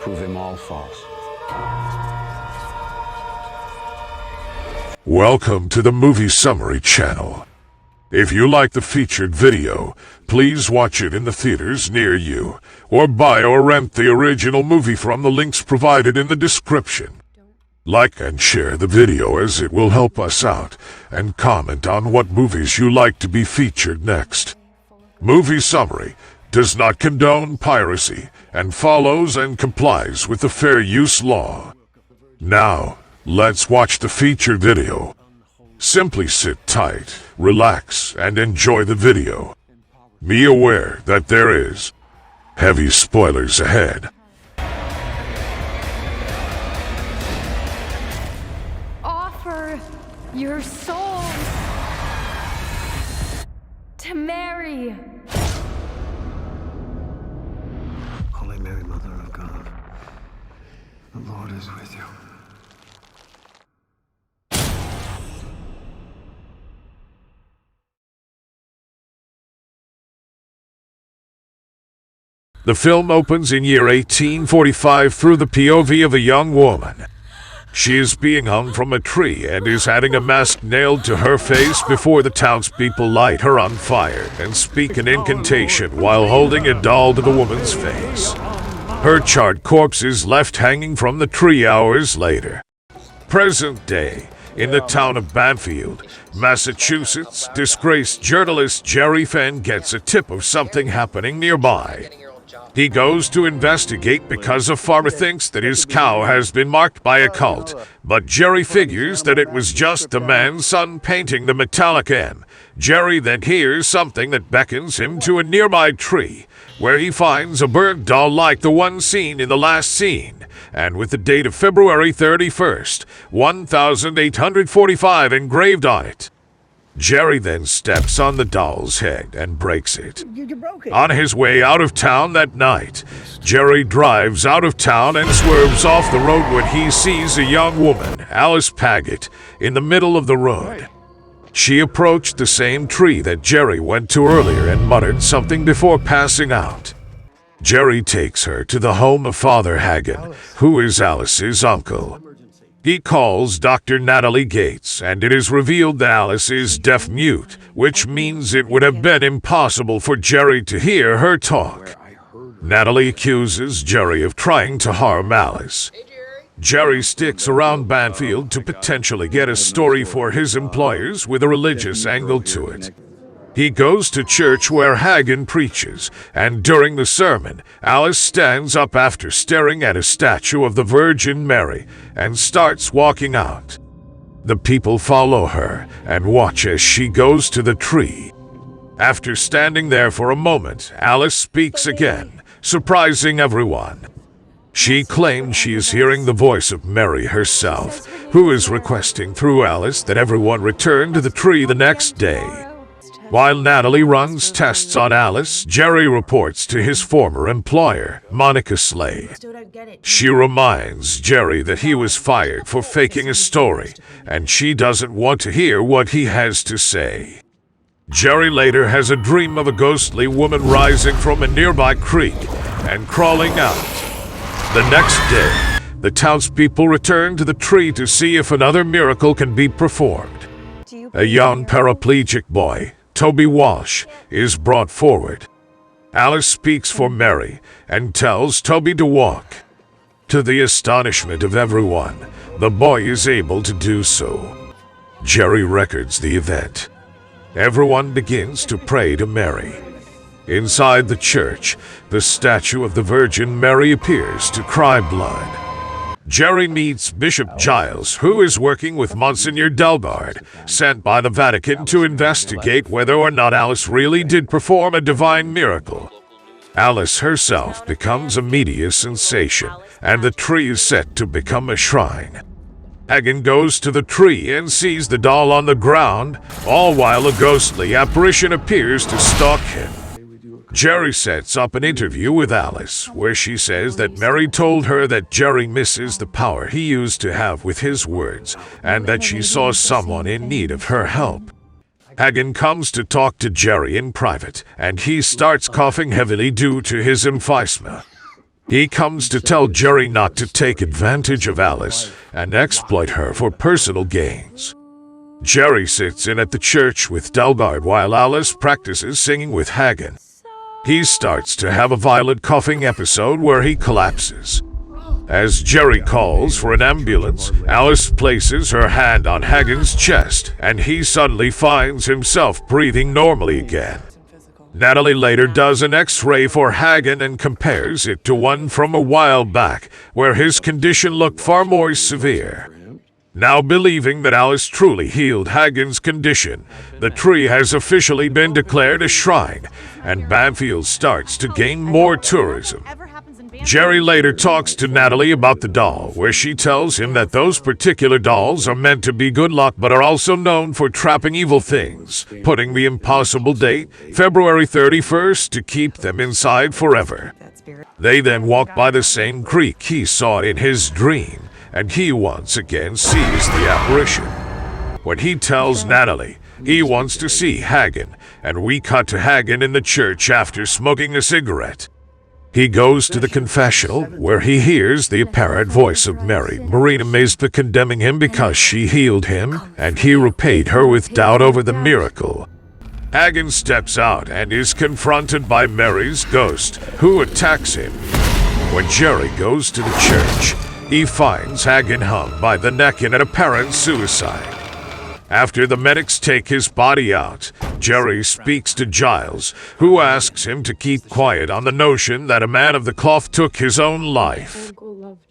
prove them all false. Welcome to the Movie Summary channel. If you like the featured video, please watch it in the theaters near you, or buy or rent the original movie from the links provided in the description. Like and share the video as it will help us out, and comment on what movies you like to be featured next. Movie Summary does not condone piracy and follows and complies with the fair use law. Now, let's watch the featured video. Simply sit tight, relax, and enjoy the video. Be aware that there is heavy spoilers ahead. Offer your souls to Mary. Holy Mary, Mother of God, the Lord is with you. The film opens in year 1845 through the POV of a young woman. She is being hung from a tree and is having a mask nailed to her face before the townspeople light her on fire and speak an incantation while holding a doll to the woman's face. Her charred corpse is left hanging from the tree hours later. Present day, in the town of Banfield, Massachusetts, disgraced journalist Jerry Fenn gets a tip of something happening nearby. He goes to investigate because a farmer thinks that his cow has been marked by a cult, but Jerry figures that it was just the man's son painting the metallic M. Jerry then hears something that beckons him to a nearby tree, where he finds a bird doll like the one seen in the last scene, and with the date of February 31st, 1845 engraved on it. Jerry then steps on the doll's head and breaks it. On his way out of town that night, Jerry drives out of town and swerves off the road when he sees a young woman, Alice Paget, in the middle of the road. She approached the same tree that Jerry went to earlier and muttered something before passing out. Jerry takes her to the home of Father Hagen, who is Alice's uncle. He calls Dr. Natalie Gates, and it is revealed that Alice is deaf-mute, which means it would have been impossible for Jerry to hear her talk. Natalie accuses Jerry of trying to harm Alice. Jerry sticks around Banfield to potentially get a story for his employers with a religious angle to it. He goes to church where Hagen preaches, and during the sermon, Alice stands up after staring at a statue of the Virgin Mary and starts walking out. The people follow her and watch as she goes to the tree. After standing there for a moment, Alice speaks again, surprising everyone. She claims she is hearing the voice of Mary herself, who is requesting through Alice that everyone return to the tree the next day. While Natalie runs tests on Alice, Jerry reports to his former employer, Monica Slay. She reminds Jerry that he was fired for faking a story, and she doesn't want to hear what he has to say. Jerry later has a dream of a ghostly woman rising from a nearby creek and crawling out. The next day, the townspeople return to the tree to see if another miracle can be performed. A young paraplegic boy, Toby Walsh, is brought forward. Alice speaks for Mary and tells Toby to walk. To the astonishment of everyone, the boy is able to do so. Jerry records the event. Everyone begins to pray to Mary. Inside the church, the statue of the Virgin Mary appears to cry blood. Jerry meets Bishop Giles, who is working with Monsignor Delbard, sent by the Vatican to investigate whether or not Alice really did perform a divine miracle. Alice herself becomes a media sensation, and the tree is set to become a shrine. Hagen goes to the tree and sees the doll on the ground, all while a ghostly apparition appears to stalk him. Jerry sets up an interview with Alice, where she says that Mary told her that Jerry misses the power he used to have with his words, and that she saw someone in need of her help. Hagen comes to talk to Jerry in private, and he starts coughing heavily due to his emphysema. He comes to tell Jerry not to take advantage of Alice and exploit her for personal gains. Jerry sits in at the church with Delgard while Alice practices singing with Hagen. He starts to have a violent coughing episode where he collapses. As Jerry calls for an ambulance, Alice places her hand on Hagen's chest, and he suddenly finds himself breathing normally again. Natalie later does an X-ray for Hagen and compares it to one from a while back, where his condition looked far more severe. Now believing that Alice truly healed Hagen's condition, the tree has officially been declared a shrine, and Banfield starts to gain more tourism. Jerry later talks to Natalie about the doll, where she tells him that those particular dolls are meant to be good luck but are also known for trapping evil things, putting the impossible date, February 31st, to keep them inside forever. They then walk by the same creek he saw in his dream, and he once again sees the apparition. When he tells Natalie he wants to see Hagen, and we cut to Hagen in the church after smoking a cigarette. He goes to the confessional, where he hears the apparent voice of Mary, Marina Mazeppa, condemning him because she healed him, and he repaid her with doubt over the miracle. Hagen steps out and is confronted by Mary's ghost, who attacks him. When Jerry goes to the church, he finds Hagen hung by the neck in an apparent suicide. After the medics take his body out, Jerry speaks to Giles, who asks him to keep quiet on the notion that a man of the cloth took his own life.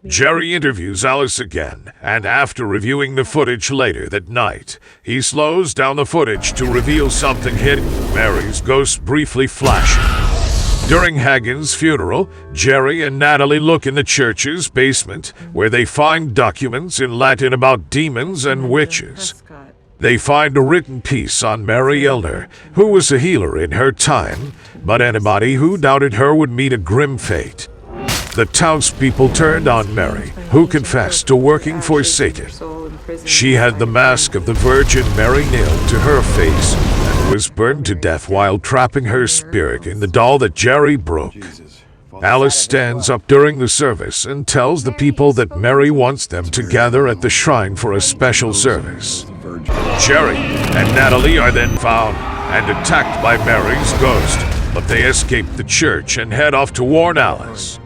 Jerry interviews Alice again, and after reviewing the footage later that night, he slows down the footage to reveal something hidden, Mary's ghost briefly flashing. During Hagen's funeral, Jerry and Natalie look in the church's basement, where they find documents in Latin about demons and witches. They find a written piece on Mary Elder, who was a healer in her time, but anybody who doubted her would meet a grim fate. The townspeople turned on Mary, who confessed to working for Satan. She had the mask of the Virgin Mary nailed to her face and was burned to death while trapping her spirit in the doll that Jerry broke. Alice stands up during the service and tells the people that Mary wants them to gather at the shrine for a special service. Jerry and Natalie are then found and attacked by Mary's ghost, but they escape the church and head off to warn Alice.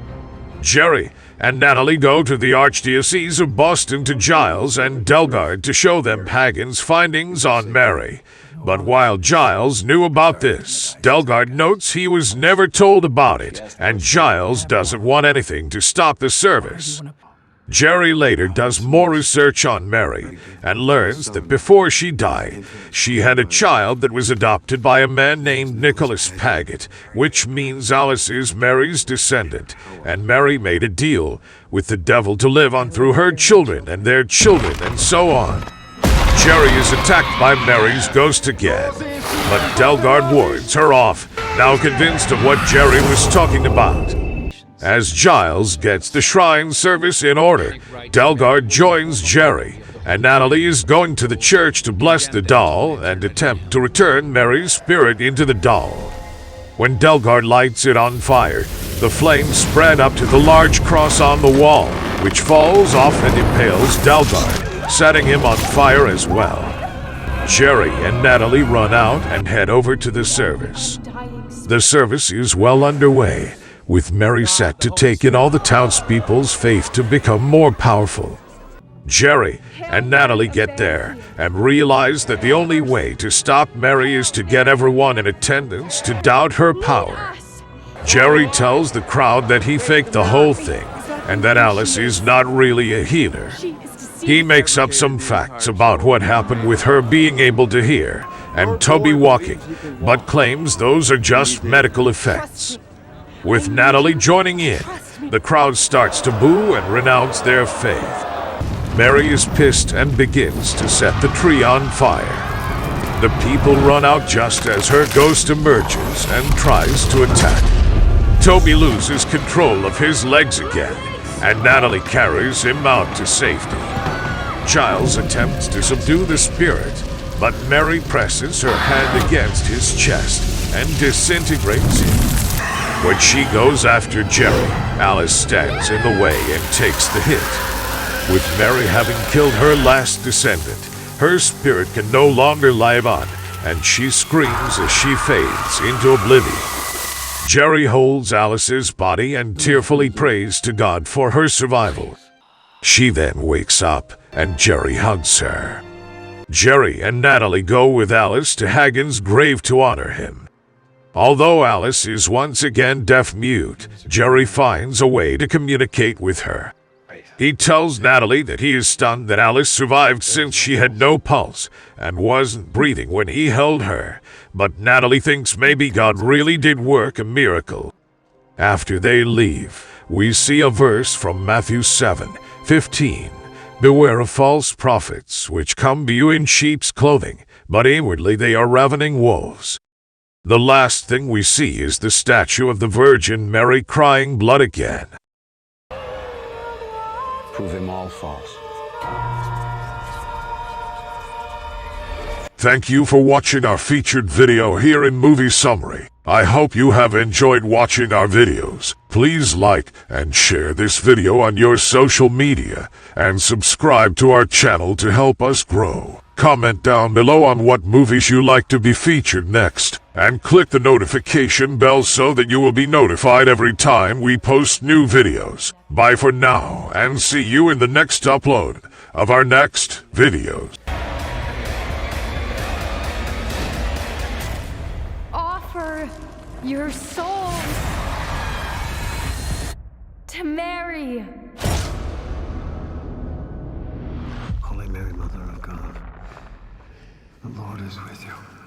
Jerry and Natalie go to the Archdiocese of Boston to Giles and Delgard to show them Hagen's findings on Mary. But while Giles knew about this, Delgard notes he was never told about it, and Giles doesn't want anything to stop the service. Jerry later does more research on Mary and learns that before she died, she had a child that was adopted by a man named Nicholas Paget, which means Alice is Mary's descendant, and Mary made a deal with the devil to live on through her children and their children and so on. Jerry is attacked by Mary's ghost again, but Delgard wards her off, now convinced of what Jerry was talking about. As Giles gets the shrine service in order, Delgard joins Jerry, and Natalie is going to the church to bless the doll and attempt to return Mary's spirit into the doll. When Delgard lights it on fire, the flames spread up to the large cross on the wall, which falls off and impales Delgard, setting him on fire as well. Jerry and Natalie run out and head over to the service. The service is well underway, with Mary set to take in all the townspeople's faith to become more powerful. Jerry and Natalie get there and realize that the only way to stop Mary is to get everyone in attendance to doubt her power. Jerry tells the crowd that he faked the whole thing and that Alice is not really a healer. He makes up some facts about what happened with her being able to hear and Toby walking, but claims those are just medical effects. With Natalie joining in, the crowd starts to boo and renounce their faith. Mary is pissed and begins to set the tree on fire. The people run out just as her ghost emerges and tries to attack. Toby loses control of his legs again, and Natalie carries him out to safety. Giles attempts to subdue the spirit, but Mary presses her hand against his chest and disintegrates him. When she goes after Jerry, Alice stands in the way and takes the hit. With Mary having killed her last descendant, her spirit can no longer live on, and she screams as she fades into oblivion. Jerry holds Alice's body and tearfully prays to God for her survival. She then wakes up, and Jerry hugs her. Jerry and Natalie go with Alice to Hagen's grave to honor him. Although Alice is once again deaf-mute, Jerry finds a way to communicate with her. He tells Natalie that he is stunned that Alice survived since she had no pulse and wasn't breathing when he held her, but Natalie thinks maybe God really did work a miracle. After they leave, we see a verse from Matthew 7:15. Beware of false prophets, which come to you in sheep's clothing, but inwardly they are ravening wolves. The last thing we see is the statue of the Virgin Mary crying blood again. Prove them all false. Thank you for watching our featured video here in Movie Summary. I hope you have enjoyed watching our videos. Please like and share this video on your social media, and subscribe to our channel to help us grow. Comment down below on what movies you like to be featured next, and click the notification bell so that you will be notified every time we post new videos. Bye for now, and see you in the next upload of our next videos. Offer your souls to Mary. Holy Mary, Mother of God, the Lord is with you.